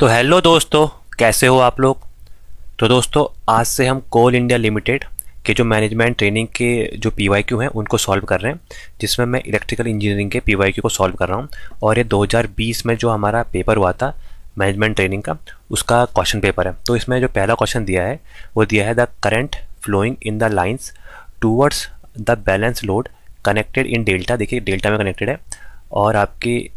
तो हेलो दोस्तों, कैसे हो आप लोग। तो दोस्तों, आज से हम कोल इंडिया लिमिटेड के जो मैनेजमेंट ट्रेनिंग के जो पीवाईक्यू हैं उनको सॉल्व कर रहे हैं, जिसमें मैं इलेक्ट्रिकल इंजीनियरिंग के पीवाईक्यू को सॉल्व कर रहा हूं। और ये 2020 में जो हमारा पेपर हुआ था मैनेजमेंट ट्रेनिंग का, उसका क्वेश्चन पेपर है। तो इसमें जो पहला क्वेश्चन दिया है वो दिया है the current flowing in the lines towards the balance load connected in delta. देखिए डेल्टा में कनेक्टेड है, और आपकी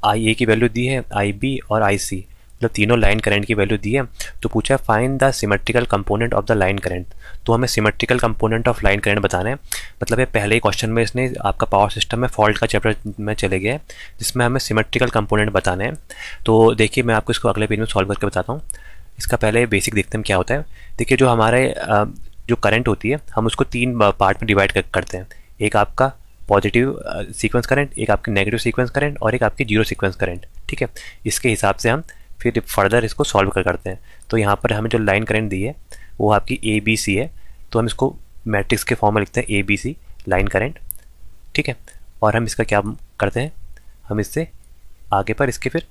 आई ए की वैल्यू दी है, आई बी और आई सी, मतलब तीनों लाइन करंट की वैल्यू दी है। तो पूछा है find the symmetrical component of the line current. तो हमें symmetrical component of line current बताना है। मतलब ये पहले ही क्वेश्चन में इसने आपका पावर सिस्टम में फॉल्ट का चैप्टर में चले गए, जिसमें हमें सिमेट्रिकल कंपोनेंट बताने हैं। तो देखिए मैं आपको इसको अगले पेज में सॉल्व करके बताता हूँ। इसका पहले बेसिक देखते हैं क्या होता है। देखिए जो हमारे जो करंट होती है, हम उसको तीन पार्ट में डिवाइड करते हैं। एक आपका पॉजिटिव सीक्वेंस करंट, एक आपकी नेगेटिव सीक्वेंस करंट, और एक आपकी जीरो सीक्वेंस करंट। ठीक है, इसके हिसाब से हम फिर फर्दर इसको सॉल्व करते हैं। तो यहाँ पर हमें जो लाइन करंट दी है वो आपकी ए बी सी है। तो हम इसको मैट्रिक्स के फॉर्म में लिखते हैं, A B C line current. ठीक है, और हम इसका क्या करते हैं, हम इससे आगे पर इसके फिर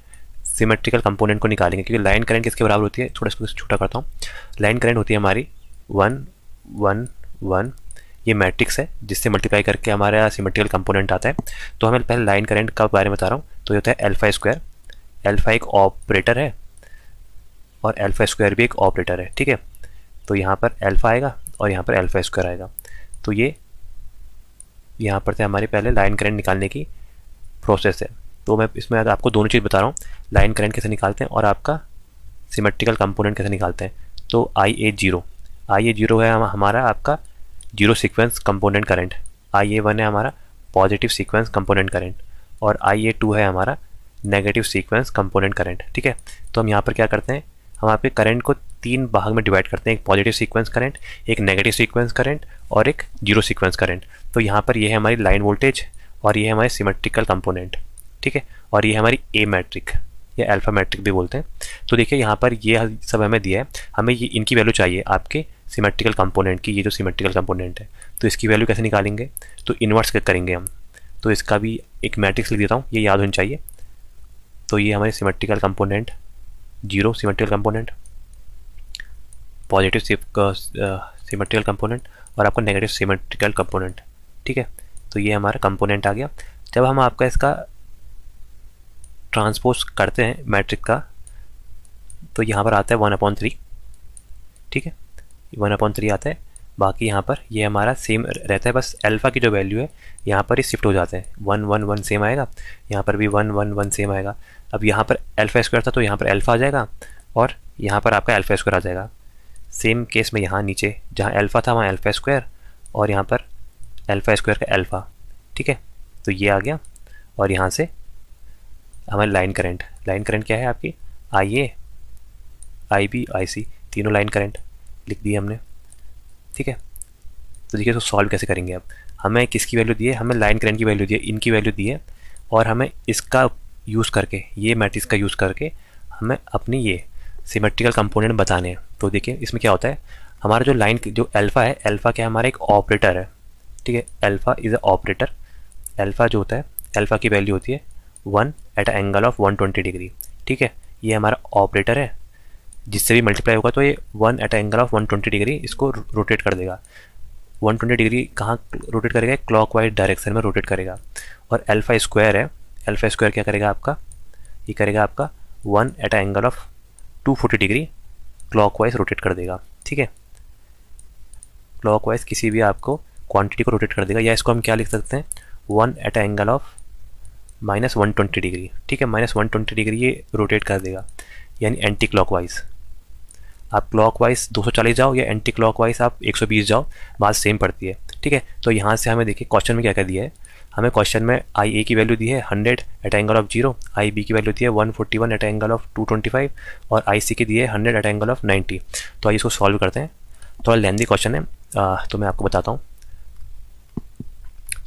सिमेट्रिकल कंपोनेंट को निकालेंगे, क्योंकि लाइन करंट किसके बराबर होती है। थोड़ा इसको छोटा करता हूँ। लाइन करंट होती है हमारी 1 1 1, ये मैट्रिक्स है जिससे मल्टीप्लाई करके हमारा सिमेट्रिकल कंपोनेंट आता है। तो हमें पहले लाइन करंट का बारे में बता रहा हूँ। तो ये होता है एल्फा स्क्वायर। एल्फा एक ऑपरेटर है और एल्फा स्क्वायर भी एक ऑपरेटर है। ठीक है, तो यहाँ पर एल्फा आएगा और यहाँ पर एल्फा स्क्वायर आएगा। तो ये यहाँ पर से हमारी पहले लाइन करंट निकालने की प्रोसेस है। तो मैं इसमें आपको दोनों चीज़ बता रहा हूँ, लाइन करंट कैसे निकालते हैं और आपका सिमेट्रिकल कंपोनेंट कैसे निकालते हैं। तो आई ए जीरो है हमारा आपका जीरो सीक्वेंस कंपोनेंट करंट, आई ए वन है हमारा पॉजिटिव सीक्वेंस कंपोनेंट करंट, और आई ए टू है हमारा नेगेटिव सीक्वेंस कंपोनेंट करंट। ठीक है, तो हम यहाँ पर क्या करते हैं, हम आपके करंट को तीन भाग में डिवाइड करते हैं, एक पॉजिटिव सीक्वेंस करंट, एक नेगेटिव सीक्वेंस करंट, और एक जीरो सीक्वेंस करंट। तो यहाँ पर ये है हमारी लाइन वोल्टेज, और ये है हमारे सिमेट्रिकल कंपोनेंट। ठीक है, और ये है हमारी ए मैट्रिक या अल्फा मैट्रिक भी बोलते हैं। तो देखिए यहाँ पर ये सब हमें दिया है, हमें ये इनकी वैल्यू चाहिए आपके सिमेट्रिकल कंपोनेंट की। ये जो सिमेट्रिकल कंपोनेंट है, तो इसकी वैल्यू कैसे निकालेंगे, तो इन्वर्स करेंगे हम। तो इसका भी एक मैट्रिक्स लिख देता हूँ, ये याद होनी चाहिए। तो ये हमारे symmetrical component, zero symmetrical component, positive symmetrical component, और आपका नेगेटिव सिमेट्रिकल कंपोनेंट। ठीक है, तो ये हमारा कंपोनेंट आ गया। जब हम आपका इसका ट्रांसपोज करते हैं मैट्रिक का, तो यहाँ पर आता है 1/3। ठीक है, 1/3 आता है। बाकी यहाँ पर ये हमारा सेम रहता है, बस अल्फ़ा की जो वैल्यू है यहाँ पर ही शिफ्ट हो जाते हैं। 1 1 1 सेम आएगा, यहाँ पर भी 1 1 1 सेम आएगा। अब यहाँ पर अल्फ़ा स्क्वायर था तो यहाँ पर अल्फ़ा आ जाएगा, और यहाँ पर आपका अल्फ़ा स्क्वायर आ जाएगा। सेम केस में यहाँ नीचे जहाँ अल्फ़ा था वहाँ अल्फ़ा स्क्वायर, और यहाँ पर अल्फ़ा स्क्वायर का अल्फ़ा। ठीक है, तो ये आ गया। और यहाँ से हमारी लाइन करंट क्या है आपकी, आई ए आई बी आई सी, तीनों लाइन करंट लिख दी हमने। ठीक है, तो देखिए इसको सॉल्व कैसे करेंगे। अब हमें किसकी वैल्यू दी है, हमें लाइन करंट की वैल्यू दी है, इनकी वैल्यू दी है, और हमें इसका यूज़ करके, ये मैट्रिक्स का यूज़ करके हमें अपनी ये सिमेट्रिकल कंपोनेंट बताने हैं। तो देखिए इसमें क्या होता है, हमारा जो लाइन जो अल्फ़ा है, अल्फ़ा क्या हमारा एक ऑपरेटर है। ठीक है, alpha is a operator. Alpha जो होता है, अल्फ़ा की वैल्यू होती है 1 एट एंगल ऑफ 120 डिग्री। ठीक है, ये हमारा ऑपरेटर है, जिससे भी मल्टीप्लाई होगा तो ये 1 एट एंगल ऑफ 120 डिग्री इसको रोटेट कर देगा। 120 डिग्री कहाँ रोटेट करेगा, क्लॉकवाइज डायरेक्शन में रोटेट करेगा। और अल्फ़ा स्क्वायर है, अल्फ़ा स्क्वायर क्या करेगा आपका, ये करेगा आपका 1 at angle of 240 degree clockwise rotate कर देगा। ठीक है, क्लॉकवाइज किसी भी आपको क्वांटिटी को रोटेट कर देगा, या इसको हम क्या लिख सकते हैं, 1 एट एंगल ऑफ -120 डिग्री। ठीक है, -120 डिग्री ये रोटेट कर देगा, यानी एंटी क्लॉकवाइज। आप क्लॉकवाइज 240 जाओ या एंटी क्लॉकवाइज आप 120 जाओ, बात सेम पड़ती है। ठीक है, तो यहाँ से हमें देखिए क्वेश्चन में क्या क्या दिया है। हमें क्वेश्चन में आई ए की वैल्यू दी है 100 at angle of 0, I B की वैल्यू दी है 141 एट एंगल ऑफ 225, और आई सी की दी है 100 एट एंगल ऑफ 90। तो आइए इसको सॉल्व करते हैं। थोड़ा लेंदी क्वेश्चन है, तो मैं आपको बताता हूँ।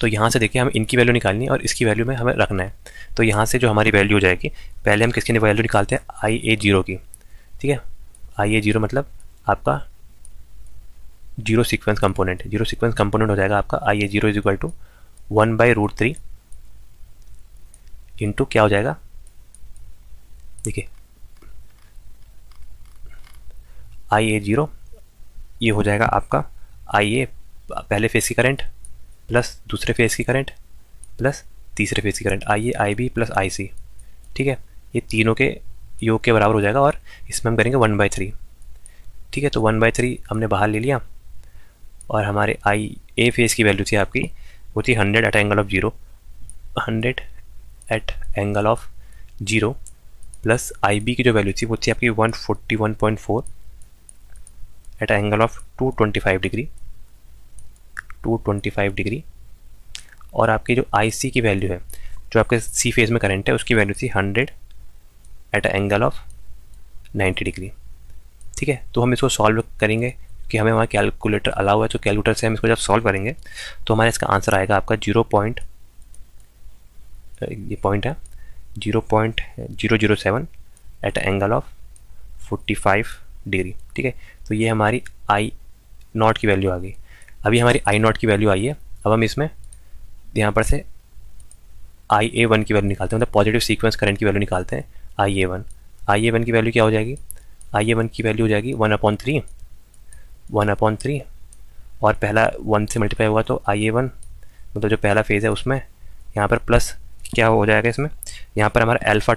तो यहाँ से देखिए हमें इनकी वैल्यू निकालनी है और इसकी वैल्यू में हमें रखना है। तो यहाँ से जो हमारी वैल्यू हो जाएगी, पहले हम किसकी वैल्यू निकालते हैं, आई ए जीरो की। ठीक है, आई ए जीरो मतलब आपका zero sequence component. Zero sequence component हो जाएगा आपका I A zero is equal to 1/√3 into क्या हो जाएगा, देखिए IA0 ये हो जाएगा आपका IA पहले फेज़ की करंट प्लस दूसरे फेज़ की करंट प्लस तीसरे फेज़ की current, IA IB plus IC। ठीक है, ये तीनों के योग के बराबर हो जाएगा और इसमें हम करेंगे 1/3। ठीक है, तो 1/3 हमने बाहर ले लिया और हमारे IA फेज़ की वैल्यू थी आपकी, वो थी 100 at angle of 0, 100 at angle of 0 plus IB की जो वैल्यू थी वो थी आपकी 141.4 at angle of 225 degree, 225 degree. और आपकी जो IC की वैल्यू है, जो आपके C फेज़ में करंट है, उसकी वैल्यू थी 100 एट एंगल ऑफ 90 डिग्री। ठीक है, तो हम इसको सॉल्व करेंगे कि हमें वहाँ कैलकुलेटर अलाउ है, तो कैलकुलेटर से हम इसको जब सॉल्व करेंगे तो हमारा इसका आंसर आएगा आपका 0. ये पॉइंट है 0.007 एट एंगल ऑफ 45 डिग्री। ठीक है, तो ये हमारी I0 की वैल्यू आ गई। अभी हमारी I0 की वैल्यू आई है, अब हम इसमें यहाँ पर से IA1 की वैल्यू निकालते हैं, मतलब पॉजिटिव सीक्वेंस करंट की वैल्यू निकालते हैं। IA1 की वैल्यू क्या हो जाएगी? IA1 की वैल्यू हो जाएगी 1/3 और पहला 1 से मल्टीप्लाई होगा तो IA1 मतलब जो पहला फेज़ है उसमें यहाँ पर प्लस क्या हो जाएगा, इसमें यहाँ पर हमारा alpha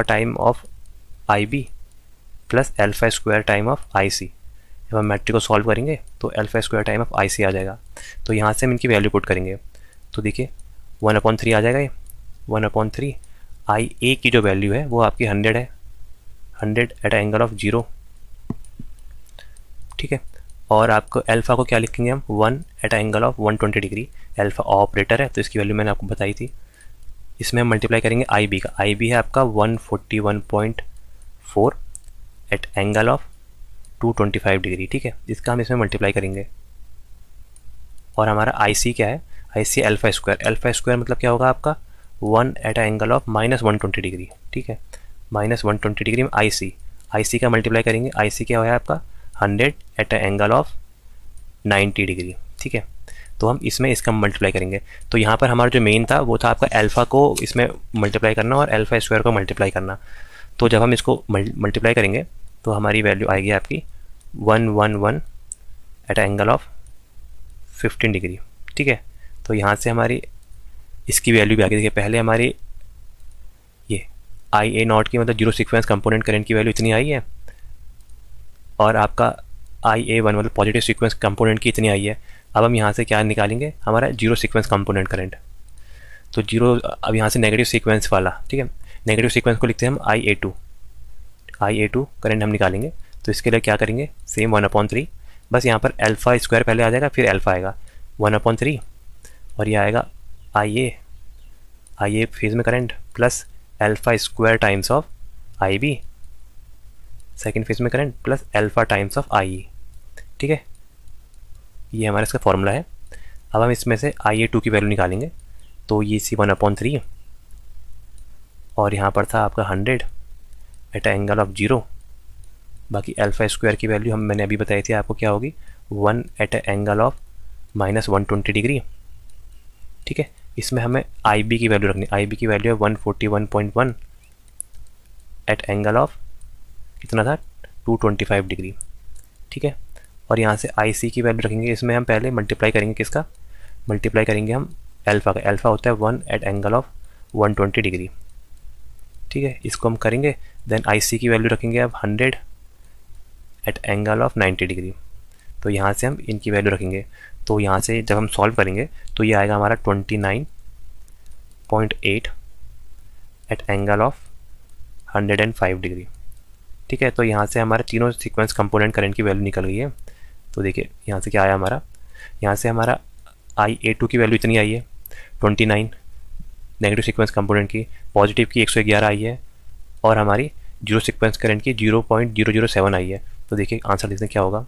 time of IB plus alpha square time of IC। जब हम मैट्रिक को सॉल्व करेंगे तो alpha square time of IC आ जाएगा, तो यहाँ से हम इनकी वैल्यू पुट करेंगे तो देखिए 1/3 आ जाएगा। ये 1/3 IA की जो वैल्यू है वो आपकी 100 है, 100 एट एंगल ऑफ 0। ठीक है, और आपको अल्फ़ा को क्या लिखेंगे हम 1 at angle of 120 degree. Alpha operator है तो इसकी वैल्यू मैंने आपको बताई थी। इसमें हम मल्टीप्लाई करेंगे IB का, IB है आपका 141.4 एट एंगल ऑफ 225 डिग्री। ठीक है, इसका हम इसमें मल्टीप्लाई करेंगे और हमारा IC क्या है, IC अल्फ़ा स्क्वायर मतलब क्या होगा आपका 1 एट एंगल ऑफ -120 डिग्री। ठीक है, -120 डिग्री में IC का मल्टीप्लाई करेंगे, IC क्या है आपका 100 एट एंगल ऑफ 90 डिग्री। ठीक है, तो हम इसमें इसका मल्टीप्लाई करेंगे। तो यहाँ पर हमारा जो मेन था वो था आपका अल्फ़ा को इसमें मल्टीप्लाई करना और अल्फ़ा स्क्वायर को मल्टीप्लाई करना। तो जब हम इसको मल्टीप्लाई करेंगे तो हमारी वैल्यू आएगी आपकी 111 एट एंगल ऑफ 15 डिग्री। ठीक है, तो यहाँ से हमारी इसकी वैल्यू भी आ गई। देखिए पहले हमारी ये IA0 की मतलब जीरो सीक्वेंस कंपोनेंट करंट की वैल्यू इतनी आई है और आपका IA1 मतलब पॉजिटिव सीक्वेंस कंपोनेंट की इतनी आई है। अब हम यहाँ से क्या निकालेंगे, हमारा जीरो सीक्वेंस कंपोनेंट करंट। तो जीरो, अब यहाँ से नेगेटिव सीक्वेंस वाला, ठीक है, नेगेटिव सीक्वेंस को लिखते हैं हम IA2 करंट हम निकालेंगे। तो इसके लिए क्या करेंगे, सेम 1/3, बस यहाँ पर अल्फ़ा स्क्वायर पहले आ जाएगा फिर अल्फ़ा आएगा 1/3 और ये आएगा IA फेज़ में current plus alpha square times of IB second phase में current plus alpha times of IE। ठीक है, ये हमारा इसका फॉर्मूला है। अब हम इसमें से IA2 की वैल्यू निकालेंगे तो ये सी 1/3 और यहाँ पर था आपका 100 एट एंगल ऑफ 0, बाकी अल्फ़ा स्क्वायर की वैल्यू मैंने अभी बताई थी आपको क्या होगी 1 एट एंगल ऑफ -120 डिग्री। ठीक है, इसमें हमें IB की वैल्यू रखनी, IB की वैल्यू है 141.1 एट एंगल ऑफ कितना था 225 डिग्री। ठीक है, और यहाँ से IC की वैल्यू रखेंगे, इसमें हम पहले मल्टीप्लाई करेंगे, किसका मल्टीप्लाई करेंगे हम अल्फ़ा का, अल्फ़ा होता है 1 एट एंगल ऑफ 120 डिग्री। ठीक है, इसको हम करेंगे, देन IC की वैल्यू रखेंगे अब 100 एट एंगल ऑफ 90 डिग्री। तो यहाँ से हम इनकी वैल्यू रखेंगे, तो यहाँ से जब हम सॉल्व करेंगे तो ये आएगा हमारा 29.8 एट एंगल ऑफ 105 डिग्री। ठीक है, तो यहाँ से हमारे तीनों सीक्वेंस कंपोनेंट करंट की वैल्यू निकल गई है। तो देखिए यहाँ से क्या आया हमारा, यहाँ से हमारा IA2 की वैल्यू इतनी आई है 29, नेगेटिव सीक्वेंस कंपोनेंट की, पॉजिटिव की 111 आई है और हमारी जीरो सीक्वेंस करंट की 0.007 आई है। तो देखिए आंसर देखते हैं क्या होगा,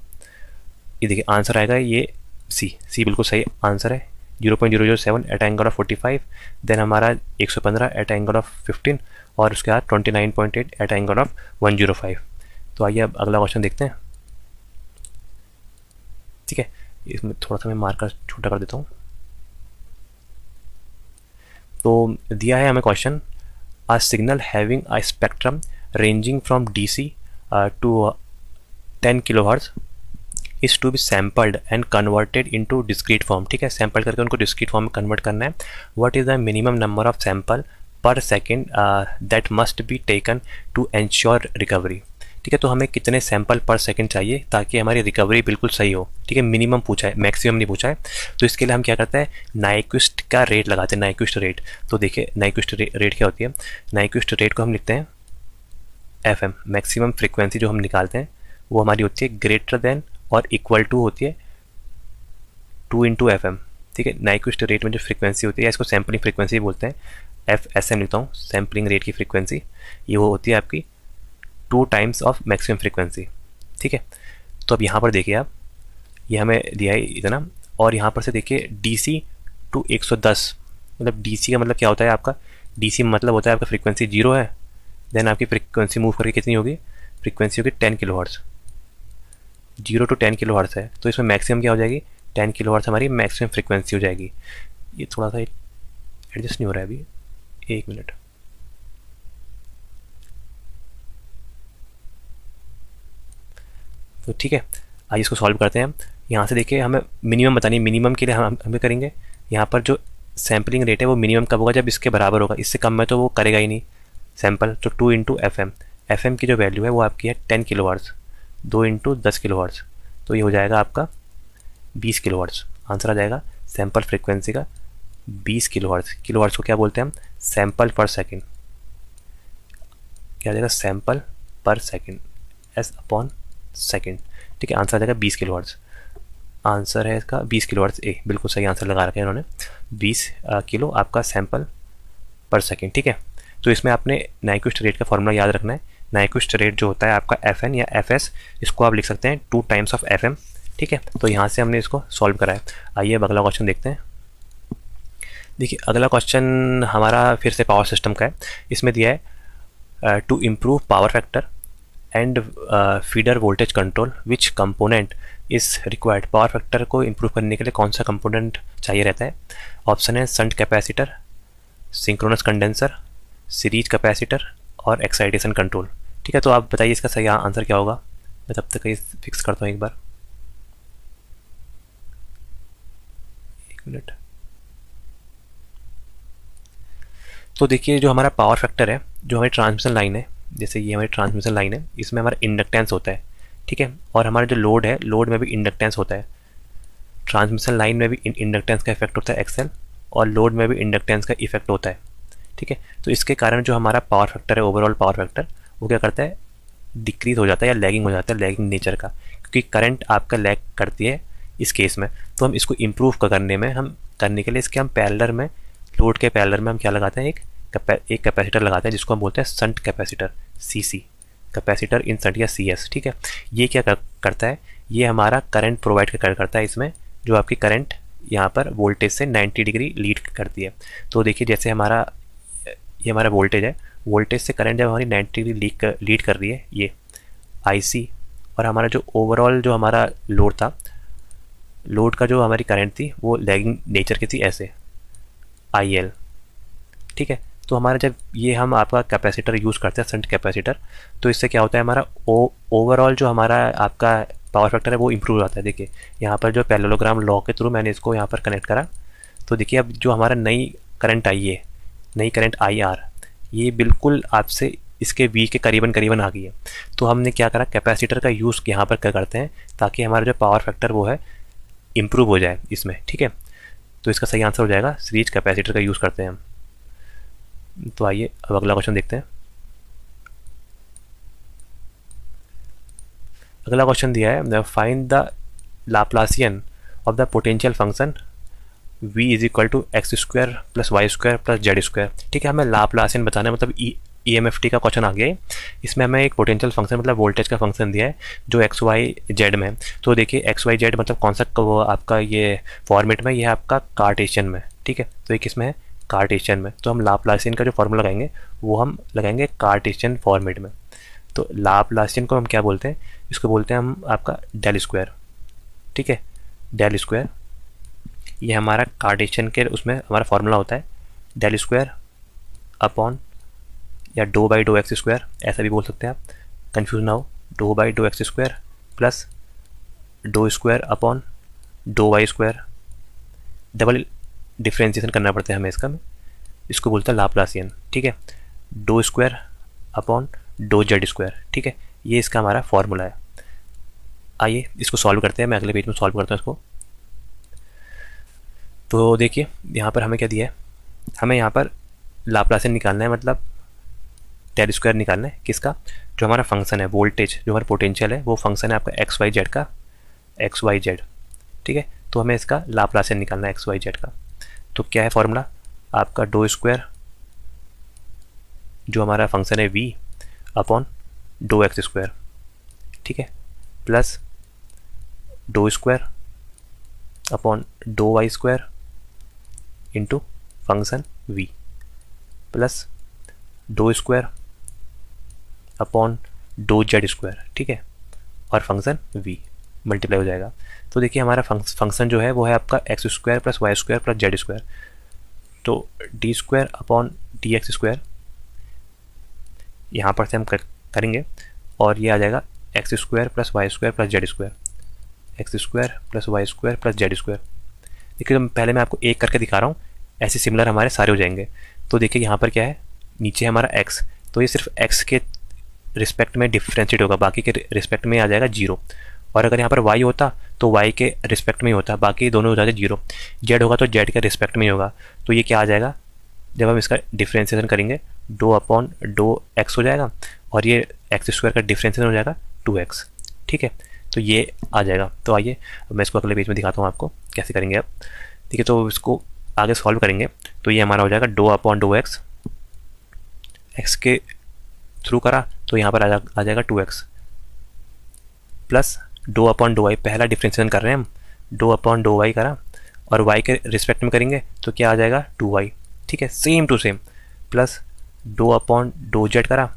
ये देखिए आंसर आएगा ये सी बिल्कुल सही आंसर है 0.007 एट एंगल ऑफ 45, देन हमारा 115 एट एंगल ऑफ 15 और उसके बाद 29.8 एट एंगल ऑफ 105। तो आइए अब अगला क्वेश्चन देखते हैं। ठीक है, इसमें थोड़ा सा मैं मार्कर छोटा कर देता हूँ। तो दिया है हमें question, a signal having a spectrum ranging from DC to 10 kHz is to be sampled and converted into discrete form. ठीक है, सैम्पल करके उनको डिस्क्रीट फॉर्म में कन्वर्ट करना है। What is the minimum number of sample per second that must be taken to ensure recovery. ठीक है, तो हमें कितने सैंपल पर सेकंड चाहिए ताकि हमारी रिकवरी बिल्कुल सही हो। ठीक है, मिनिमम पूछा है, मैक्सिमम नहीं पूछा है। तो इसके लिए हम क्या करते हैं, नाइक्विस्ट का रेट लगाते हैं, नाइक्विस्ट रेट। तो देखिए नाइक्विस्ट रेट क्या होती है, नाइक्विस्ट रेट को हम लिखते हैं FM, मैक्सिमम फ्रीक्वेंसी जो हम निकालते हैं वो हमारी होती है ग्रेटर देन और इक्वल टू होती है 2 × FM। ठीक है, नाइक्विस्ट रेट में जो फ्रीक्वेंसी होती है, इसको सैम्पलिंग फ्रीक्वेंसी बोलते हैं, FSM लिखता हूँ, सैम्पलिंग रेट की फ्रीक्वेंसी, ये वो होती है आपकी 2 टाइम्स ऑफ मैक्सिमम फ्रीक्वेंसी। ठीक है, तो अब यहाँ पर देखिए आप, ये हमें दिया है इतना, और यहाँ पर से देखिए DC टू 110, मतलब DC का मतलब क्या होता है आपका, DC मतलब होता है आपका फ्रीक्वेंसी 0 है, देन आपकी फ्रीक्वेंसी मूव करके कितनी होगी, फ्रीक्वेंसी होगी 10 kHz, 0 to 10 kHz है। तो इसमें मैक्सिमम क्या हो जाएगी, 10 kHz हमारी मैक्सिमम फ्रीक्वेंसी हो जाएगी। ये थोड़ा सा एडजस्ट नहीं हो रहा है अभी, 1 मिनट। तो ठीक है, आइए इसको सॉल्व करते हैं हम। यहाँ से देखिए हमें मिनिमम बतानी है, मिनिमम के लिए हमें करेंगे यहाँ पर जो सैम्पलिंग रेट है वो मिनिमम कब होगा, जब इसके बराबर होगा, इससे कम में तो वो करेगा ही नहीं सैंपल। तो 2 × FM, FM की जो वैल्यू है वो आपकी है 10 kHz, 2 × 10 kHz, तो ये हो जाएगा आपका 20 kHz। आंसर आ जाएगा सैंपल फ्रिक्वेंसी का 20 kHz। kHz को क्या बोलते हैं हम, सैंपल पर सेकेंड। क्या आ जाएगा, सैंपल पर सेकेंड, S/सेकेंड। ठीक है, आंसर आ जाएगा 20 kHz। आंसर है इसका 20 kHz ए, बिल्कुल सही आंसर लगा रखा है इन्होंने, 20 किलो आपका सैंपल पर सेकेंड। ठीक है, तो इसमें आपने नाइक्विस्ट रेट का फॉर्मूला याद रखना है। नाइक्विस्ट रेट जो होता है आपका FN या FS, इसको आप लिख सकते हैं 2 टाइम्स ऑफ FM। ठीक है, तो यहाँ से हमने इसको सॉल्व करा है। आइए अब अगला क्वेश्चन देखते हैं। देखिए अगला क्वेश्चन हमारा फिर से पावर सिस्टम का है। इसमें दिया है to improve power factor and feeder voltage control which component is required. Power factor को इम्प्रूव करने के लिए कौन सा कंपोनेंट चाहिए रहता है। ऑप्शन है shunt capacitor, synchronous condenser, series capacitor और एक्साइटेशन कंट्रोल। ठीक है, तो आप बताइए इसका सही आंसर क्या होगा। मैं तब तक ये फिक्स करता हूँ एक बार, 1 मिनट। तो देखिए जो हमारा पावर फैक्टर है, जो हमारी ट्रांसमिशन लाइन है, जैसे ये हमारी ट्रांसमिशन लाइन है, इसमें हमारा इंडक्टेंस होता है। ठीक है, और हमारा जो लोड है, लोड में भी इंडक्टेंस होता है। ट्रांसमिशन लाइन में भी इंडक्टेंस का इफेक्ट होता है XL, और लोड में भी इंडक्टेंस का इफेक्ट होता है। ठीक है, तो इसके कारण जो हमारा पावर फैक्टर है, ओवरऑल पावर फैक्टर, वो क्या करता है, डिक्रीज हो जाता है या लैगिंग हो जाता है, लैगिंग नेचर का, क्योंकि करंट आपका लैग करती है इस केस में। तो हम इसको इम्प्रूव करने में, हम करने के लिए इसके हम पैरेलल में, लोड के पैरेलल में हम क्या लगाते हैं, एक कैपेसिटर लगाते हैं जिसको हम बोलते हैं शंट कैपेसिटर, CC, कैपेसिटर इन शंट या CS। ठीक है, ये क्या करता है, ये हमारा करंट प्रोवाइड करता है इसमें, जो आपकी करंट यहाँ पर वोल्टेज से 90 डिग्री लीड करती है। तो देखिए जैसे हमारा ये हमारा वोल्टेज है, वोल्टेज से करंट जब हमारी 90 डिग्री लीड कर रही है ये IC, और हमारा जो ओवरऑल जो हमारा लोड था, लोड का जो हमारी करंट थी वो लैगिंग नेचर की थी, ऐसे IL। ठीक है, तो हमारा जब ये हम आपका कैपेसिटर यूज़ करते हैं शंट कैपेसिटर, तो इससे क्या होता है, हमारा ओवरऑल जो हमारा आपका पावर फैक्टर है वो इम्प्रूव होता है। देखिए यहाँ पर जो पैरेललोग्राम लॉ के थ्रू मैंने इसको यहाँ पर कनेक्ट करा, तो देखिए अब जो हमारा नई करंट आई है, नई करंट IR, ये बिल्कुल आपसे इसके V के करीबन आ गई है। तो हमने क्या करा, कैपेसिटर का यूज़ यहाँ पर करते हैं ताकि हमारा जो पावर फैक्टर वो है इम्प्रूव हो जाए इसमें। ठीक है, तो इसका सही आंसर हो जाएगा सीरीज कैपेसिटर का यूज़ करते हैं हम। तो आइए अब अगला क्वेश्चन देखते हैं। अगला क्वेश्चन दिया है, find the Laplacian of the potential function V = x² + y² + z²। ठीक है, हमें लाप्लासियन बताना है, मतलब EMFT का क्वेश्चन आ गया है। इसमें हमें एक पोटेंशियल फंक्शन मतलब वोल्टेज का फंक्शन दिया है जो XYZ में है। तो देखिए XYZ मतलब कौन सा, वो आपका ये फॉर्मेट में, ये है आपका कार्टेशियन में। ठीक है, तो ये किस में है, कार्टेशियन में। तो हम लाप्लासियन का जो फॉर्मूला लगाएंगे वो हम लगाएंगे कार्टेशियन फॉर्मेट में। तो लाप्लासियन को हम क्या बोलते हैं, इसको बोलते हैं हम आपका डेल स्क्वायर। ठीक है, डेल स्क्वायर, ये हमारा कार्टेशियन के उसमें हमारा फॉर्मूला होता है डेल स्क्वायर अपॉन या डो बाई डो एक्स स्क्वायर, ऐसा भी बोल सकते हैं आप, कंफ्यूज ना हो, डो बाई डो एक्स स्क्वायर प्लस डो स्क्वायर अपॉन डो वाई स्क्वायर, डबल डिफ्रेंशिएशन करना पड़ता है हमें इसका, इसको बोलता है लाप्लासियन, ठीक है, डो स्क्वायर अपॉन डो जेड स्क्वायर, ठीक है, ये इसका हमारा फॉर्मूला है। आइए इसको सॉल्व करते हैं, मैं अगले पेज में सॉल्व करता हूँ इसको। तो देखिए यहाँ पर हमें क्या दिया है, हमें यहाँ पर लाप्लासियन निकालना है, मतलब डेल स्क्वायर निकालना है किसका, जो हमारा फंक्शन है वोल्टेज, जो हमारा पोटेंशियल है वो फंक्शन है आपका एक्स वाई जेड का, एक्स वाई जेड, ठीक है, तो हमें इसका लाप्लासियन निकालना है एक्स वाई जेड का। तो क्या है फॉर्मूला आपका, डो स्क्वायर जो हमारा फंक्शन है v अपॉन डो एक्स स्क्वायर, ठीक है, प्लस डो स्क्वायर अपॉन डो Y square into function v, plus डो स्क्वायर अपॉन डो जेड स्क्वायर, ठीक है, और फंक्शन v मल्टीप्लाई हो जाएगा। तो देखिए हमारा फंक्शन जो है वो है आपका x square plus y square plus z square, तो d square upon d x square यहाँ पर से हम करेंगे और ये आ जाएगा x square plus y square plus z square, x square plus y square plus z square. देखिए तो पहले मैं आपको एक करके दिखा रहा हूँ, ऐसे सिमिलर हमारे सारे हो जाएंगे। तो देखिए यहाँ पर क्या है, नीचे हमारा x, तो ये सिर्फ x के रिस्पेक्ट में डिफ्रेंशिएट होगा, बाकी के रिस्पेक्ट में आ जाएगा जीरो। और अगर यहाँ पर y होता तो y के रिस्पेक्ट में ही होता, बाकी दोनों हो जाते जीरो। z होगा तो z के रिस्पेक्ट में ही होगा। तो ये क्या आ जाएगा, जब हम इसका डिफ्रेंशिएशन करेंगे डो अपॉन डो x हो जाएगा और ये एक्स स्क्वायर का डिफ्रेंशिएशन हो जाएगा 2x, ठीक है, तो ये आ जाएगा। तो आइए मैं इसको अगले पेज में दिखाता हूँ आपको कैसे करेंगे आप, ठीक है। तो इसको आगे सॉल्व करेंगे तो ये हमारा हो जाएगा डो अपॉन डो एक्स, एक्स के थ्रू करा तो यहाँ पर आ जाएगा 2x, प्लस डो अपॉन डो वाई, पहला डिफ्रेंशिएशन कर रहे हैं हम, डो अपॉन डो वाई करा और y के रिस्पेक्ट में करेंगे तो क्या आ जाएगा 2y, ठीक है, सेम टू सेम, प्लस डो अपॉन डो जेड करा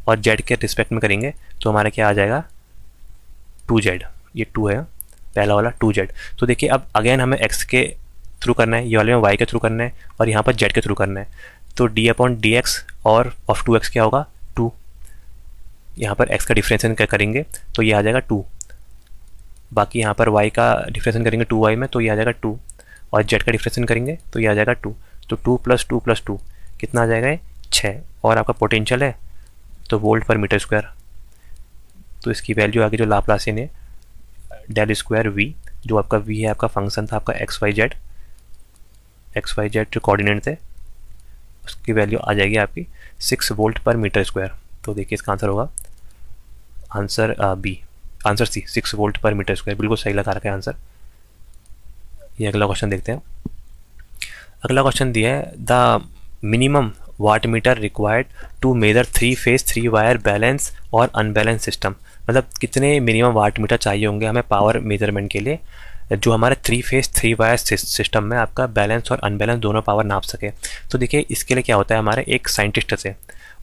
और z के रिस्पेक्ट में करेंगे तो हमारा क्या आ जाएगा 2z, ये 2 है पहला वाला 2z। तो देखिए अब अगेन हमें x के थ्रू करना है, ये वाले में y के थ्रू करना है और यहाँ पर z के थ्रू करना है। तो d अपॉन डी एक्स और ऑफ 2x क्या होगा 2, यहाँ पर x का डिफ्रेंशिएशन करेंगे तो ये आ जाएगा 2, बाकी यहाँ पर y का डिफ्रेंशिएशन करेंगे 2y में तो ये आ जाएगा 2 और z का डिफ्रेंशिएशन करेंगे तो ये आ जाएगा 2, तो 2 प्लस 2 प्लस 2 कितना आ जाएगा 6। और आपका पोटेंशियल है तो वोल्ट पर मीटर स्क्वायर, तो इसकी वैल्यू आगे जो लाप्लासियन है डेल स्क्वायर v, जो आपका v है आपका फंक्शन था आपका एक्स वाई जेड जो कोऑर्डिनेट थे, उसकी वैल्यू आ जाएगी आपकी 6 वोल्ट पर मीटर स्क्वायर। तो देखिए इसका आंसर होगा answer B, answer C 6 volt पर मीटर स्क्वायर, बिल्कुल सही लगा रखा है आंसर। ये अगला क्वेश्चन देखते हैं। अगला क्वेश्चन दिया है the minimum watt metre required to measure 3 phase 3 wire balance और अनबैलेंस सिस्टम, मतलब कितने मिनिमम वाट मीटर चाहिए होंगे हमें पावर मेजरमेंट के लिए जो हमारे 3 फेज 3 वायर सिस्टम में आपका बैलेंस और अनबैलेंस दोनों पावर नाप सके। तो देखिए इसके लिए क्या होता है, हमारे एक साइंटिस्ट थे,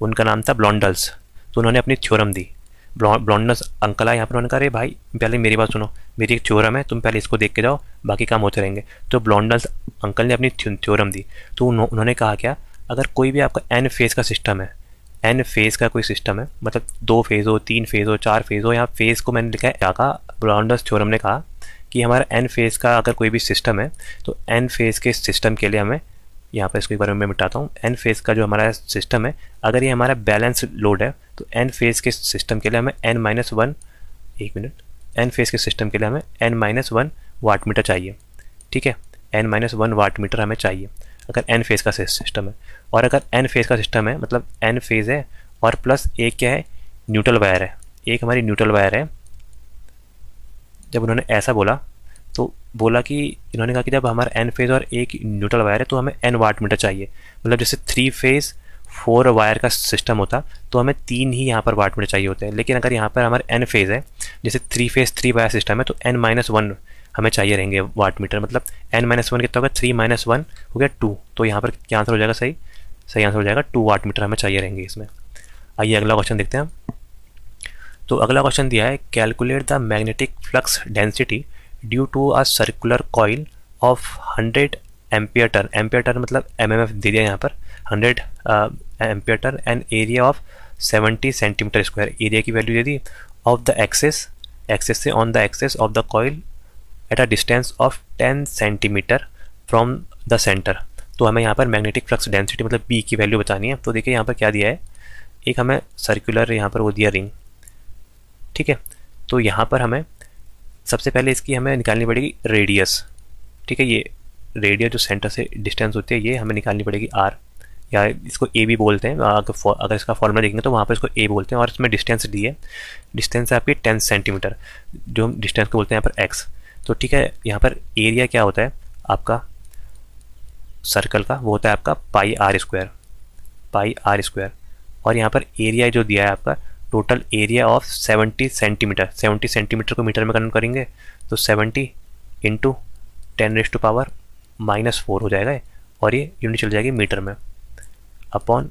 उनका नाम था ब्लॉन्डल्स, तो उन्होंने अपनी थ्योरम दी। ब्लॉन्डल्स अंकल आए यहाँ पर, उन्होंने कहा अरे भाई पहले मेरी बात सुनो, मेरी एक थ्योरम है, तुम पहले इसको देख के जाओ, बाकी काम होते रहेंगे। तो ब्लॉन्डल्स अंकल ने अपनी थ्योरम दी, तो उन्होंने कहा क्या, अगर कोई भी आपका एन फेज का सिस्टम है, एन फेज का कोई सिस्टम है, मतलब 2 फेज हो 3 फेज हो 4 फेज हो, यहाँ फेज को मैंने लिखा है क्या कहा, ब्लॉन्डल्स थ्योरम ने कहा कि हमारा एन फेज का अगर कोई भी सिस्टम है तो एन फेज के सिस्टम के लिए हमें, यहाँ पर इसको एक बार मैं मिटाता हूँ, एन फेज का जो हमारा सिस्टम है अगर ये हमारा बैलेंस लोड है तो एन फेज के सिस्टम के लिए हमें n-1, एक मिनट, एन फेज के सिस्टम के लिए हमें n-1 वाट मीटर चाहिए, ठीक है, n-1 वाट मीटर हमें चाहिए अगर एन फेज का सिस्टम है। और अगर एन फेज का सिस्टम है मतलब एन फेज है और प्लस एक क्या है न्यूट्रल वायर है, एक हमारी न्यूट्रल वायर है। जब उन्होंने ऐसा बोला तो बोला कि इन्होंने कहा कि जब हमारा एन फेज और एक न्यूट्रल वायर है तो हमें एन वाट मीटर चाहिए, मतलब जैसे 3 फेज 4 वायर का सिस्टम होता तो हमें 3 ही यहाँ पर वाट मीटर चाहिए होते हैं। लेकिन अगर यहाँ पर हमारे एन फेज है, जैसे 3 फेज 3 वायर सिस्टम है तो n-1 हमें चाहिए रहेंगे वाट मीटर, मतलब n-1 कितना होगा 3-1 हो गया 2, तो यहाँ पर क्या आंसर हो जाएगा, सही आंसर हो जाएगा 2 वाट मीटर हमें चाहिए रहेंगे इसमें। आइए अगला क्वेश्चन देखते हैं। तो अगला क्वेश्चन दिया है calculate the magnetic flux density due to a circular coil of 100 ampere turn, ampere turn मतलब एमएमएफ दे दिया यहाँ पर 100 ampere turn and area of 70 centimetre square, area की वैल्यू दे दी, ऑफ द एक्सिस एक्सेस से on the axis of the coil at a distance of 10 centimetre from the centre. तो हमें यहाँ पर मैग्नेटिक फ्लक्स डेंसिटी मतलब बी की वैल्यू बतानी है। तो देखिए यहाँ पर क्या दिया है, एक हमें सर्कुलर यहाँ पर वो दिया रिंग, ठीक है। तो यहाँ पर हमें सबसे पहले इसकी हमें निकालनी पड़ेगी रेडियस, ठीक है। ये रेडियस जो सेंटर से डिस्टेंस होती है ये हमें निकालनी पड़ेगी आर, या इसको ए भी बोलते हैं। अगर इसका फॉर्मूला देखेंगे तो वहाँ पर इसको ए बोलते हैं। और इसमें डिस्टेंस दी है, डिस्टेंस है आपकी 10 सेंटीमीटर, जो हम डिस्टेंस को बोलते हैं यहाँ पर एक्स। तो ठीक है, यहाँ पर एरिया क्या होता है आपका सर्कल का, वो होता है आपका pi r square, pi r square. और यहाँ पर एरिया जो दिया है आपका total area of 70 centimetre, 70 centimetre को मीटर में कन्वर्ट करेंगे तो 70 इंटू 10⁻⁻⁴ हो जाएगा, और ये यूनिट चल जाएगी मीटर में, अपॉन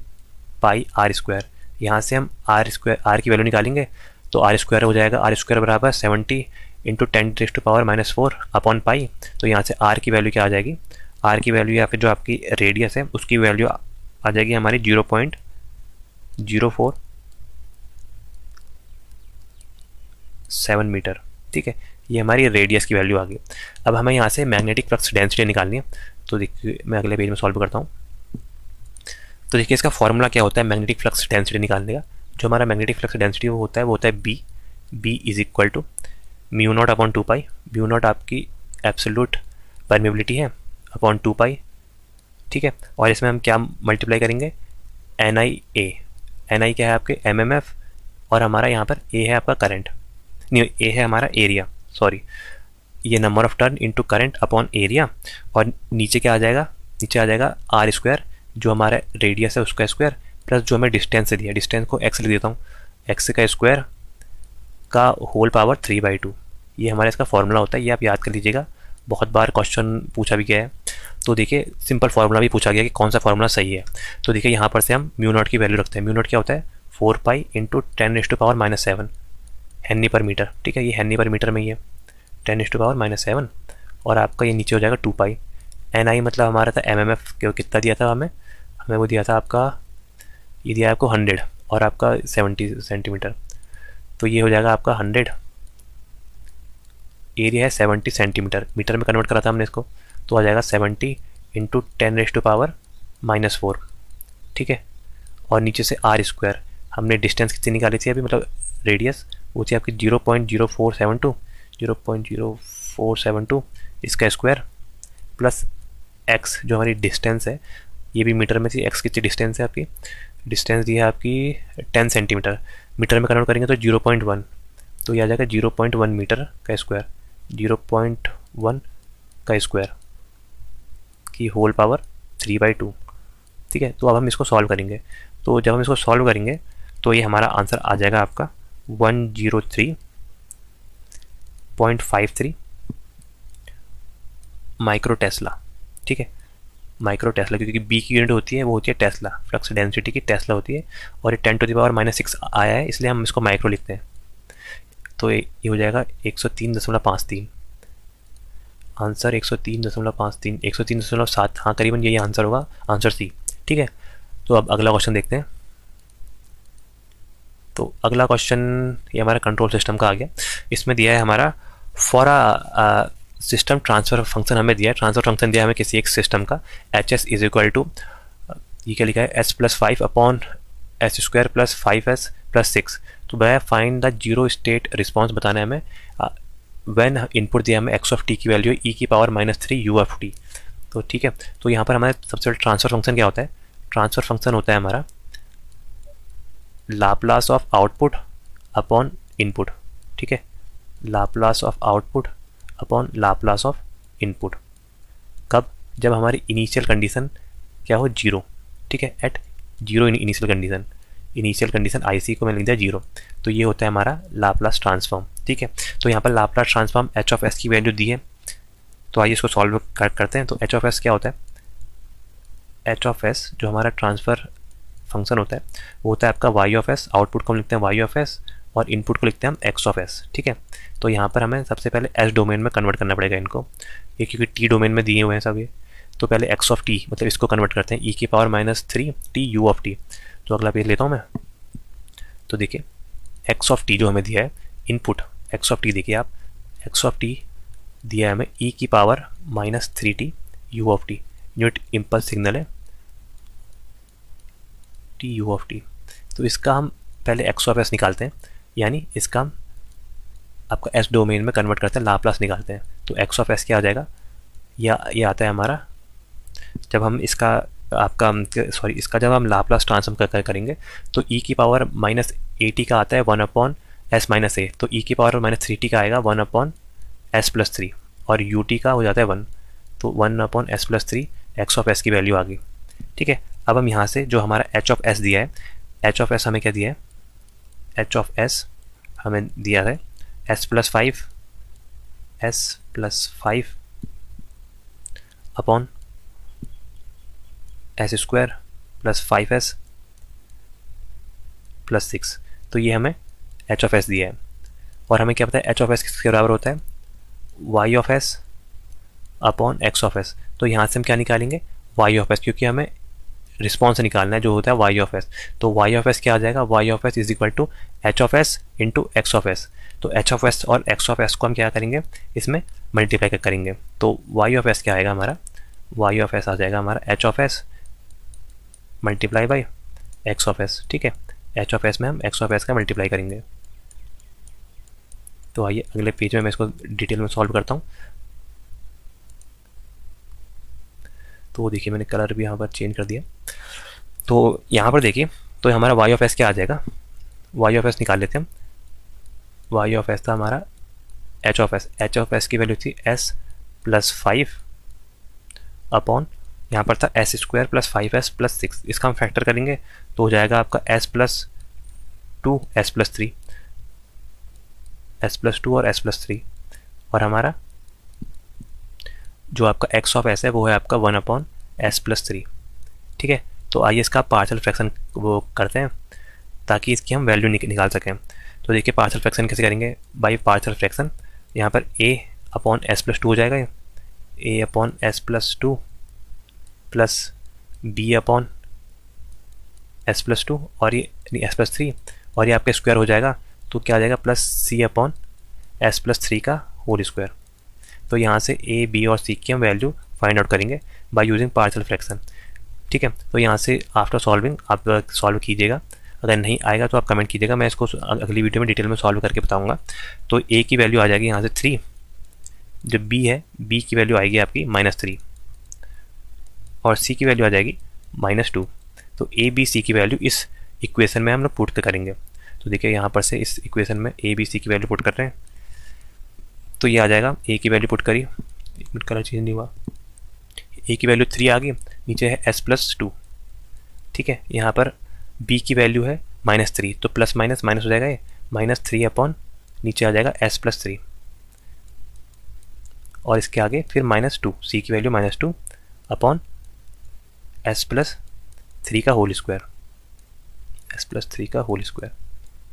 पाई आर स्क्वायर। यहाँ से हम आर स्क्वायर, आर की वैल्यू निकालेंगे तो आर स्क्वायर हो जाएगा, आर स्क्वायर बराबर 70 इंटू 10⁻⁻⁴ अपॉन पाई। तो यहाँ से आर की वैल्यू क्या आ जाएगी, आर की वैल्यू या फिर जो आपकी रेडियस है उसकी वैल्यू आ जाएगी हमारी 0.0477 मीटर, ठीक है। ये हमारी रेडियस की वैल्यू आ गई। अब हमें यहाँ से मैग्नेटिक फ्लक्स डेंसिटी निकालनी है। तो देखिए मैं अगले पेज में सॉल्व करता हूँ। तो देखिए इसका फॉर्मूला क्या होता है मैग्नेटिक फ्लक्स डेंसिटी निकालने का। जो हमारा मैग्नेटिक फ्लक्स डेंसिटी वो होता है B, B is equal to μ0 upon 2 pi. μ0 आपकी एब्सोल्यूट परमेबिलिटी है अपॉन 2 पाई, ठीक है। और इसमें हम क्या मल्टीप्लाई करेंगे, एन आई ए, एन आई क्या है आपके MMF, और हमारा यहाँ पर ए है आपका करंट, नहीं ए है हमारा एरिया, सॉरी, ये number of turn into current upon area. और नीचे क्या आ जाएगा, नीचे आ जाएगा आर स्क्वायर जो हमारा रेडियस है उसका स्क्वायर, प्लस जो हमें डिस्टेंस से दिया, डिस्टेंस को एक्स लिख देता हूँ, एक्स का स्क्वायर का होल पावर 3/2। ये हमारा इसका फॉर्मूला होता है, ये आप याद कर लीजिएगा, बहुत बार क्वेश्चन पूछा भी गया है। तो देखिए सिंपल फार्मूला भी पूछा गया कि कौन सा फार्मूला सही है। तो देखिए यहाँ पर से हम μ0 की वैल्यू रखते हैं। μ0 क्या होता है 4 पाई इंटू 10⁻⁻⁷ हेनरी पर मीटर, ठीक है। ये हेनरी पर मीटर में ही है 10⁻⁻⁷, और आपका ये नीचे हो जाएगा 2 पाई। एन आई मतलब हमारा था MMF कितना दिया था हमें वो दिया था आपका, ये दिया आपको 100 और आपका 70 सेंटीमीटर। तो ये हो जाएगा आपका 100, एरिया है 70 सेंटीमीटर, मीटर में कन्वर्ट करा था हमने इसको, तो आ जाएगा 70 इंटू 10⁻⁻⁴, ठीक है। और नीचे से आर स्क्वायर, हमने डिस्टेंस कितनी निकाली थी अभी, मतलब रेडियस, वो थी आपकी 0.0472 इसका स्क्वायर, प्लस एक्स जो हमारी डिस्टेंस है, ये भी मीटर में थी, एक्स कितनी डिस्टेंस है आपकी, डिस्टेंस दी है आपकी 10 सेंटीमीटर, मीटर में कन्वर्ट करेंगे तो 0.1, तो ये आ जाएगा 0.1 मीटर का स्क्वायर, 0.1 का स्क्वायर की होल पावर 3/2, ठीक है। तो अब हम इसको सॉल्व करेंगे। तो जब हम इसको सॉल्व करेंगे तो ये हमारा आंसर आ जाएगा आपका 103.53 माइक्रो टेस्ला, ठीक है। माइक्रो टेस्ला, क्योंकि बी की यूनिट होती है वो होती है टेस्ला, फ्लक्स डेंसिटी की टेस्ला होती है, और ये 10⁻⁻�6 आया है इसलिए हम इसको माइक्रो लिखते हैं। तो ये हो जाएगा 103.53, आंसर 103.53, 103.7, हाँ करीबन यही आंसर होगा, आंसर सी, ठीक है। तो अब अगला क्वेश्चन देखते हैं। तो अगला क्वेश्चन ये हमारा कंट्रोल सिस्टम का आ गया। इसमें दिया है हमारा for a system transfer function हमें दिया है, ट्रांसफर फंक्शन दिया है हमें किसी एक सिस्टम का, HS इज इक्वल टू, ये क्या लिखा है, S+5 अपॉन S² + 5S + 6। तो भैया find the zero state response बताना है हमें व्हेन इनपुट दिया हमें x ऑफ t की value e⁻³ u of t। तो ठीक है, तो यहाँ पर हमारे सबसे पहले ट्रांसफर फंक्शन क्या होता है, ट्रांसफर फंक्शन होता है हमारा Laplace of output upon input, ठीक है, Laplace of output upon Laplace of input. कब, जब हमारी इनिशियल कंडीशन क्या हो, जीरो, ठीक है, at zero initial condition IC को मैंने लिख दिया जीरो। तो ये होता है हमारा लाप्लास ट्रांसफॉर्म, ठीक है। तो यहाँ पर Laplace transform h of s की वैल्यू दी है, तो आइए इसको सॉल्व करते हैं। तो h ऑफ s क्या होता है, h ऑफ s जो हमारा ट्रांसफर फंक्शन होता है वो होता है आपका y ऑफ s, आउटपुट को हम लिखते हैं y ऑफ s और इनपुट को लिखते हैं हम x ऑफ s, ठीक है। तो यहाँ पर हमें सबसे पहले s डोमेन में कन्वर्ट करना पड़ेगा इनको, ये क्योंकि t डोमेन में दिए हुए हैं सब ये। तो पहले x ऑफ t मतलब इसको कन्वर्ट करते हैं e⁻³ t u of t। तो अगला पेज लेता हूँ मैं। तो देखिए x ऑफ t जो हमें दिया है इनपुट एक्स ऑफ टी देखिए आप, एक्स ऑफ टी दिया है हमें ई की power minus 3t you of T, unit impulse signal है टी यू ऑफ टी। तो इसका हम पहले एक्स ऑफ एस निकालते हैं, यानी इसका हम आपका एस डोमेन में कन्वर्ट करते हैं, लाप्लास निकालते हैं। तो एक्स ऑफ एस क्या आ जाएगा, या ये आता है हमारा, जब हम इसका इसका जब हम लाप्लास ट्रांसफॉर्म करेंगे तो ई की पावर माइनस ए टी का आता है 1/s माइनस ए, तो ई की पावर माइनस 3t का आएगा 1/s प्लस 3, और यू टी का हो जाता है 1, तो 1/s plus 3 x of S की वैल्यू आ गई। ठीक है, अब हम यहाँ से जो हमारा एच ऑफ एस दिया है, एच ऑफ एस हमें क्या दिया है, एच ऑफ एस हमें दिया है s plus 5 upon S square plus 5s plus 6। तो ये हमें एच ऑफ एस दिया है, और हमें क्या पता है एच ऑफ एस किसके बराबर होता है, Y of S upon X of S. तो यहाँ से हम क्या निकालेंगे, वाई ऑफ एस, क्योंकि हमें रिस्पॉन्स निकालना है जो होता है वाई ऑफ एस। तो वाई ऑफ एस क्या आ जाएगा, Y of S is equal to H of S into X of S. तो एच ऑफ एस और एक्स ऑफ एस को हम क्या करेंगे, इसमें मल्टीप्लाई करेंगे। तो वाई ऑफ एस क्या आएगा हमारा, वाई ऑफ एस आ जाएगा हमारा H of S multiply by x of S. ठीक है, एच ऑफ एस में हम एक्स ऑफ एस का मल्टीप्लाई करेंगे। तो आइए अगले पेज में मैं इसको डिटेल में सॉल्व करता हूँ। तो देखिए मैंने कलर भी यहाँ पर चेंज कर दिया। तो यहाँ पर देखिए, तो हमारा वाई ऑफ एस क्या आ जाएगा, वाई ऑफ एस निकाल लेते हैं हम। वाई ऑफ एस था हमारा H of S, H of S की वैल्यू थी s प्लस 5 अपॉन यहाँ पर था S square plus 5s plus 6। इसका हम फैक्टर करेंगे तो हो जाएगा आपका s plus 2 s plus 3, s plus 2 और s प्लस 3, और हमारा जो आपका x ऑफ s है वो है आपका 1/s प्लस 3। ठीक है, तो आइए इसका पार्शियल फ्रैक्शन वो करते हैं ताकि इसकी हम वैल्यू निकाल सकें। तो देखिए पार्शियल फ्रैक्शन कैसे करेंगे, बाई पार्शियल फ्रैक्शन। यहाँ पर a/s प्लस 2 हो जाएगा, a/s plus 2 plus b/s plus 2 और ये s प्लस 3, और ये आपका स्क्वायर हो जाएगा, तो क्या आ जाएगा प्लस c/s प्लस 3 का होल स्क्वायर। तो यहाँ से a, b और c की हम वैल्यू फाइंड आउट करेंगे बाय यूजिंग पार्शियल फ्रैक्शन। ठीक है, तो यहाँ से आफ्टर सॉल्विंग आप सॉल्व कीजिएगा, अगर नहीं आएगा तो आप कमेंट कीजिएगा, मैं इसको अगली वीडियो में डिटेल में सॉल्व करके बताऊंगा। तो a की वैल्यू आ जाएगी यहाँ से 3, जब b है b की वैल्यू आएगी आपकी -3, और c की वैल्यू आ जाएगी -2। तो a b c की वैल्यू इस इक्वेशन में हम लोग पुट करेंगे। तो देखिए यहाँ पर से इस इक्वेशन में a b c की वैल्यू पुट कर रहे हैं, तो ये आ जाएगा a की वैल्यू पुट करी, एक मिनट कलर चेंज नहीं हुआ, a की वैल्यू 3 आ गई, नीचे है s प्लस 2। ठीक है, यहाँ पर b की वैल्यू है -3, तो प्लस माइनस माइनस हो जाएगा, ये -3 अपॉन नीचे आ जाएगा s प्लस 3, और इसके आगे फिर -2, c की वैल्यू -2 अपॉन s प्लस 3 का होल स्क्वायर, s प्लस 3 का होल स्क्वायर।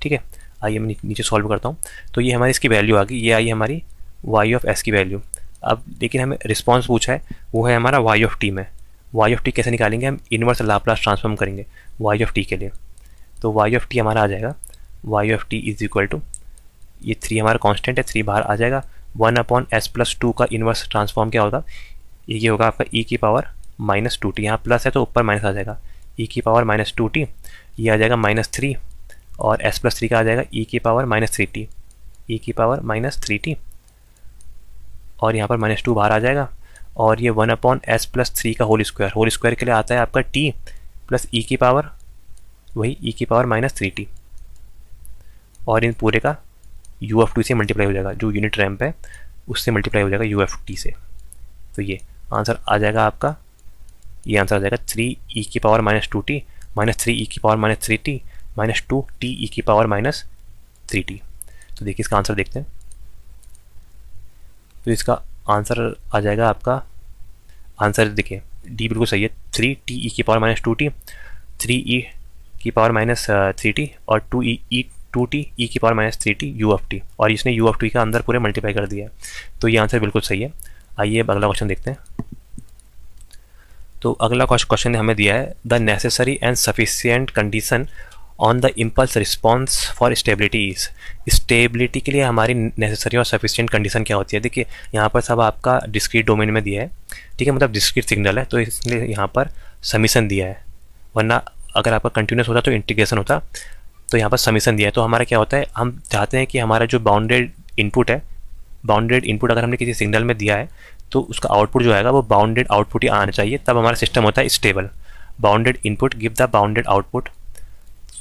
ठीक है, आइए मैं नीचे सॉल्व करता हूँ। तो ये हमारी इसकी वैल्यू आ गई, ये आई हमारी y ऑफ s की वैल्यू। अब लेकिन हमें रिस्पॉन्स पूछा है, वो है हमारा y ऑफ t में। y ऑफ t कैसे निकालेंगे, हम इनवर्स लाप्लास ट्रांसफॉर्म करेंगे y ऑफ t के लिए। तो y ऑफ t हमारा आ जाएगा y of t is equal to, ये 3 हमारा कांस्टेंट है, 3 बाहर आ जाएगा, 1/s प्लस 2 का इनवर्स ट्रांसफॉर्म क्या होगा, ये होगा आपका e की पावर -2t, यहाँ प्लस है तो ऊपर माइनस आ जाएगा, e की पावर -2t, ये आ जाएगा -3, और s प्लस 3 का आ जाएगा e की पावर -3t, e की पावर -3t, और यहाँ पर -2 बाहर आ जाएगा, और ये 1/s प्लस 3 का होल स्क्वायर के लिए आता है आपका t प्लस e की पावर, वही e की पावर -3t, और इन पूरे का u ऑफ t से मल्टीप्लाई हो जाएगा, जो यूनिट रैम्प है उससे मल्टीप्लाई हो जाएगा u ऑफ t से। तो ये आंसर आ जाएगा आपका, ये आंसर आ जाएगा 3e की पावर -2t -3e की पावर -3t -2t e की पावर -3t। तो देखिए इसका आंसर देखते हैं। तो इसका आंसर आ जाएगा आपका, आंसर देखिए डी बिल्कुल सही है, 3t e की पावर -2t, 3e की पावर -3t और 2t e की power -3t u of t, और इसने u ऑफ t का अंदर पूरे मल्टीप्लाई कर दिया है। तो ये आंसर बिल्कुल सही है। आइए अब अगला क्वेश्चन देखते हैं। तो अगला क्वेश्चन हमें दिया है, the necessary and sufficient condition on the impulse response for stabilities. Stability के लिए हमारी नेसेसरी और सफिशिएंट कंडीशन क्या होती है? देखिए यहाँ पर सब आपका डिस्क्रीट डोमेन में दिया है, ठीक है, मतलब डिस्क्रीट सिग्नल है, तो इसलिए यहाँ पर समीशन दिया है, वरना अगर आपका कंटिन्यूस होता तो इंटीग्रेशन होता। तो यहाँ पर समीशन दिया है, तो हमारा क्या होता है, हम चाहते हैं कि हमारा जो बाउंडेड इनपुट है, बाउंडेड इनपुट अगर हमने किसी सिग्नल में दिया है तो उसका आउटपुट जो आएगा वो बाउंडेड आउटपुट ही आना चाहिए, तब हमारा सिस्टम होता है stable. Bounded input give the bounded output,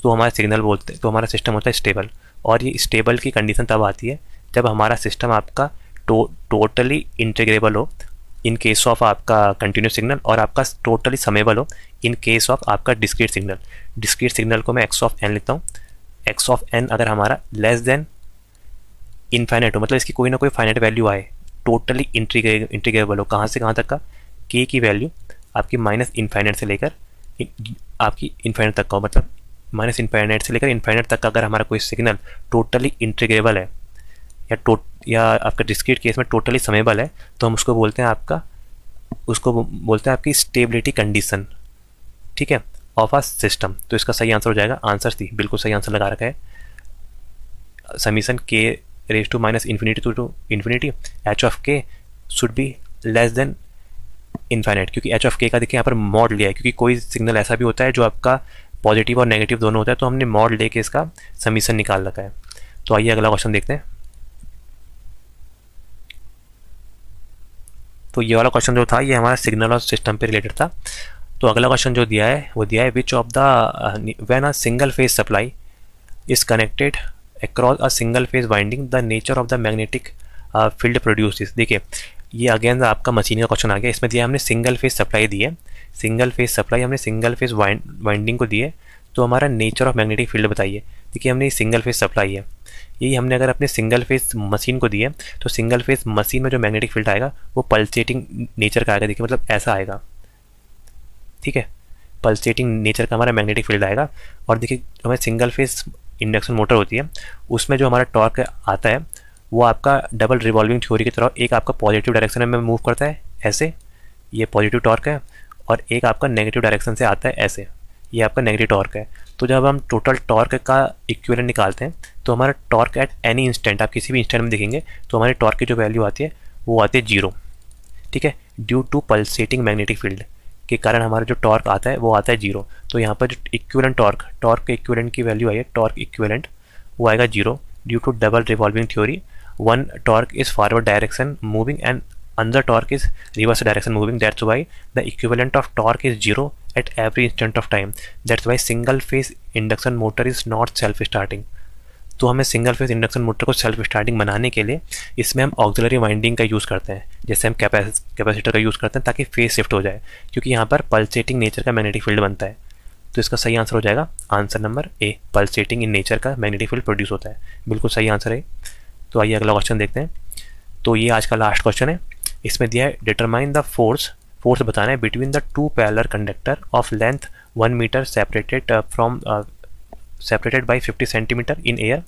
तो हमारा सिग्नल बोलते हैं, तो हमारा सिस्टम होता है स्टेबल। और ये स्टेबल की कंडीशन तब आती है जब हमारा सिस्टम आपका टोटली इंटीग्रेबल हो इन केस ऑफ आपका कंटिन्यूस सिग्नल, और आपका टोटली समेबल हो इन केस ऑफ आपका डिस्क्रीट सिग्नल। डिस्क्रीट सिग्नल को मैं एक्स ऑफ एन लिखता हूँ। एक्स ऑफ एन अगर हमारा लेस देन इनफाइनाइट हो, मतलब इसकी कोई ना कोई फाइनाइट वैल्यू आए, टोटली इंटीग्रेबल हो, कहाँ से कहाँ तक का, के की वैल्यू आपकी माइनस इनफाइनाइट से लेकर आपकी इनफाइनाइट तक का हो, मतलब माइनस इनफाइनाइट से लेकर इनफाइनाइट तक का अगर हमारा कोई सिग्नल टोटली इंटीग्रेबल है या आपका डिस्क्रीट केस में टोटली समेबल है, तो हम उसको बोलते हैं आपकी स्टेबिलिटी कंडीशन, ठीक है, ऑफ अ सिस्टम। तो इसका सही आंसर हो जाएगा आंसर सी, बिल्कुल सही आंसर लगा रखा है। Summation k raise to minus infinity to infinity H of k should be less than infinite, क्योंकि एच ऑफ के का देखिए यहाँ पर मॉड लिया है, क्योंकि कोई सिग्नल ऐसा भी होता है जो आपका पॉजिटिव और नेगेटिव दोनों होता है, तो हमने मॉड लेके इसका समीशन निकाल रखा है। तो आइए अगला क्वेश्चन देखते हैं। तो ये वाला क्वेश्चन जो था ये हमारा सिग्नल और सिस्टम पे रिलेटेड था। तो अगला क्वेश्चन जो दिया है वो दिया है which of the when a single phase supply is connected across a single phase winding the nature of the magnetic field produce. देखिए ये अगेन आपका मशीन का क्वेश्चन आ गया। इसमें दिया हमने सिंगल फेज सप्लाई दी है, सिंगल फेज सप्लाई हमने सिंगल फेज वाइंडिंग को दी है, तो हमारा नेचर ऑफ मैग्नेटिक फील्ड बताइए। देखिए हमने सिंगल फेज सप्लाई है, यही हमने अगर अपने सिंगल फेज मशीन को दी है तो सिंगल फेज मशीन में जो मैग्नेटिक फील्ड आएगा वो पल्सेटिंग नेचर का आएगा। देखिए मतलब ऐसा आएगा, ठीक है, पल्सेटिंग नेचर का हमारा मैग्नेटिक फील्ड आएगा। और देखिए हमें सिंगल फेज इंडक्शन मोटर होती है, उसमें जो हमारा टॉर्क आता है वो आपका डबल रिवॉल्विंग थ्योरी की तरह एक आपका पॉजिटिव डायरेक्शन में मूव करता है ऐसे, ये पॉजिटिव टॉर्क है, और एक आपका नेगेटिव डायरेक्शन से आता है ऐसे, ये आपका नेगेटिव टॉर्क है। तो जब हम टोटल टॉर्क का इक्विवेलेंट निकालते हैं तो हमारा टॉर्क एट एनी इंस्टेंट, आप किसी भी इंस्टेंट में देखेंगे तो हमारी टॉर्क की जो वैल्यू आती है वो आती है 0, ठीक है, due to pulsating magnetic field के कारण हमारा जो टॉर्क आता है वो आता है 0। तो यहाँ पर जो इक्विवेलेंट टॉर्क के इक्विवेलेंट की वैल्यू आई है, टॉर्क इक्विवेलेंट वो आएगा 0 due to double revolving theory. One torque is forward direction moving and another torque is reverse direction moving. That's why the equivalent of torque is 0 at every instant of time. That's why single phase induction motor is not self starting. तो हमें single phase induction motor को self starting बनाने के लिए इसमें हम auxiliary winding का use करते हैं, जैसे हम कैपेसिटर का यूज़ करते हैं ताकि फेज शिफ्ट हो जाए, क्योंकि यहाँ पर पल्सेटिंग नेचर का मैग्नेटिक फील्ड बनता है। तो इसका सही आंसर हो जाएगा answer number A, pulsating in nature का मैग्नेटिक फील्ड प्रोड्यूस होता है, बिल्कुल सही आंसर है। तो आइए अगला क्वेश्चन देखते हैं। तो ये आज का लास्ट क्वेश्चन है। इसमें दिया है डिटरमाइन द फोर्स बताना है between the two parallel conductor of length 1 metre separated by 50 centimetre in air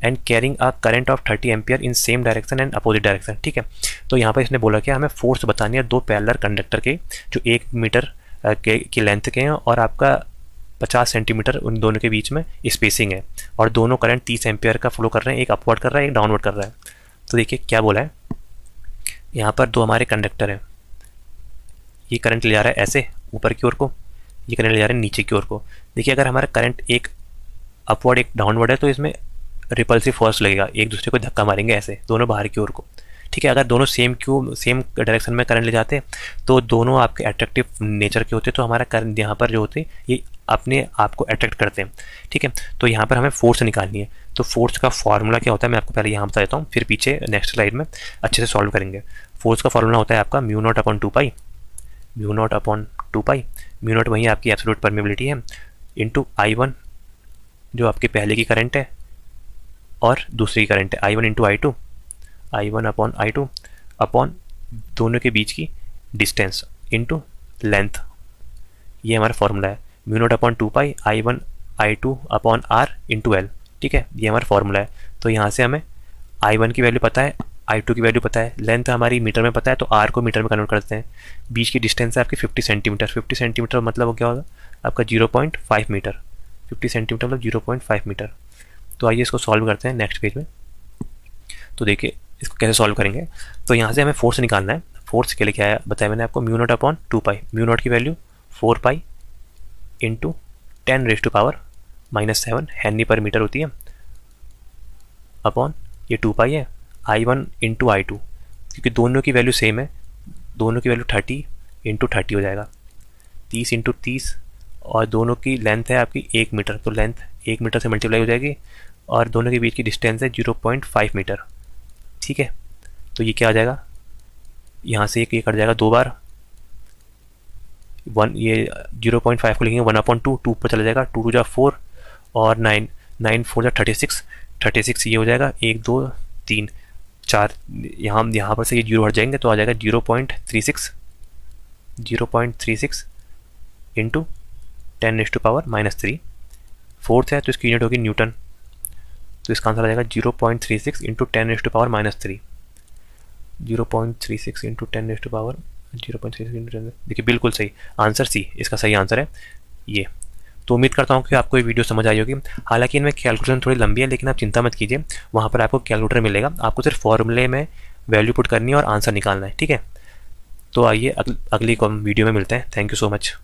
and carrying a current of 30 ampere in same direction and opposite direction, ठीक है। तो यहाँ पर इसने बोला कि हमें फोर्स बतानी है दो पैरेलल कंडक्टर के जो 1 मीटर की लेंथ के हैं और आपका 50 सेंटीमीटर उन दोनों के बीच में स्पेसिंग है, और दोनों करंट 30 एम्पियर का फ्लो कर रहे हैं, एक अपवर्ड कर रहा है एक डाउनवर्ड कर रहा है। तो देखिए क्या बोला है, यहाँ पर दो हमारे कंडक्टर हैं, ये करंट ले जा रहा है ऐसे ऊपर की ओर को, ये करंट ले जा रहा है नीचे की ओर को। देखिए अगर हमारा करंट एक अपवर्ड एक डाउनवर्ड है तो इसमें रिपल्सिव फोर्स लगेगा, एक दूसरे को धक्का मारेंगे ऐसे दोनों बाहर की ओर को, ठीक है। अगर दोनों सेम डायरेक्शन में करंट ले जाते हैं तो दोनों आपके अट्रैक्टिव नेचर के होते हैं, तो हमारा करंट यहाँ पर जो होते हैं ये अपने आप को अट्रैक्ट करते हैं, ठीक है। तो यहाँ पर हमें फोर्स निकालनी है, तो फोर्स का फॉर्मूला क्या होता है मैं आपको पहले यहाँ बता देता हूँ, फिर पीछे नेक्स्ट स्लाइड में अच्छे से सॉल्व करेंगे। फोर्स का फॉर्मूला होता है आपका म्यू नॉट अपॉन 2 पाई, म्यू नॉट वहीं आपकी एब्सोल्यूट परमेबिलिटी है, इंटू I1 जो आपकी पहले की करंट है और दूसरी की करंट है, I1 into I1 upon I2 upon दोनों के बीच की डिस्टेंस इंटू लेंथ, ये हमारा फॉर्मूला है। म्यू नॉट अपॉन 2 पाई I1 I2 upon R into L, ठीक है, ये हमारा फॉर्मूला है। तो यहाँ से हमें I1 की वैल्यू पता है, I2 की वैल्यू पता है, लेंथ हमारी मीटर में पता है, तो R को मीटर में कन्वर्ट करते हैं। बीच की डिस्टेंस है आपकी 50 सेंटीमीटर, 50 सेंटीमीटर मतलब वो क्या होगा आपका 0.5 मीटर, 50 सेंटीमीटर मतलब 0.5 मीटर। तो आइए इसको सॉल्व करते हैं नेक्स्ट पेज में। तो देखिए इसको कैसे सॉल्व करेंगे। तो यहाँ से हमें फोर्स निकालना है। फोर्स के लिए क्या है बताया मैंने आपको, म्यू नॉट अपॉन 2 पाई। म्यू नॉट की वैल्यू 4 पाई इंटू 10⁻⁻7 हेनरी पर मीटर होती है, अपॉन ये 2 पाई है I1 इंटू I2, क्योंकि दोनों की वैल्यू सेम है, दोनों की वैल्यू 30 इंटू 30 हो जाएगा, 30 इंटू 30, और दोनों की लेंथ है आपकी 1 मीटर, तो लेंथ 1 मीटर से मल्टीप्लाई हो जाएगी, और दोनों के बीच की डिस्टेंस है 0.5 मीटर। ठीक है, तो ये क्या आ जाएगा, यहाँ से ये कट जाएगा 2 बार, 1 ये 0.5 को लिखेंगे 1/2, 2 पर चला जाएगा, 2 2 जा 4 और 9 9 4 जा 36, 36 ये हो जाएगा 1 2 3 4, यहाँ पर से ये 0 हट जाएंगे तो आ जाएगा 0.36 इंटू 10⁻⁻3। फोर्थ है तो इसकी यूनिट होगी न्यूटन, तो इसका आंसर आ जाएगा 0.36 इंटू 10⁻⁻3। 0.36 इंटू 10⁻0.36 इंटू 10, देखिए बिल्कुल सही आंसर, सी इसका सही आंसर है ये। तो उम्मीद करता हूँ कि आपको ये वीडियो समझ आई होगी। हालांकि इनमें कैलकुलेशन थोड़ी लंबी है, लेकिन आप चिंता मत कीजिए, वहाँ पर आपको कैलकुलेटर मिलेगा, आपको सिर्फ फॉर्मूले में वैल्यू पुट करनी है और आंसर निकालना है। ठीक है, तो आइए अगली वीडियो में मिलते हैं। Thank you so much.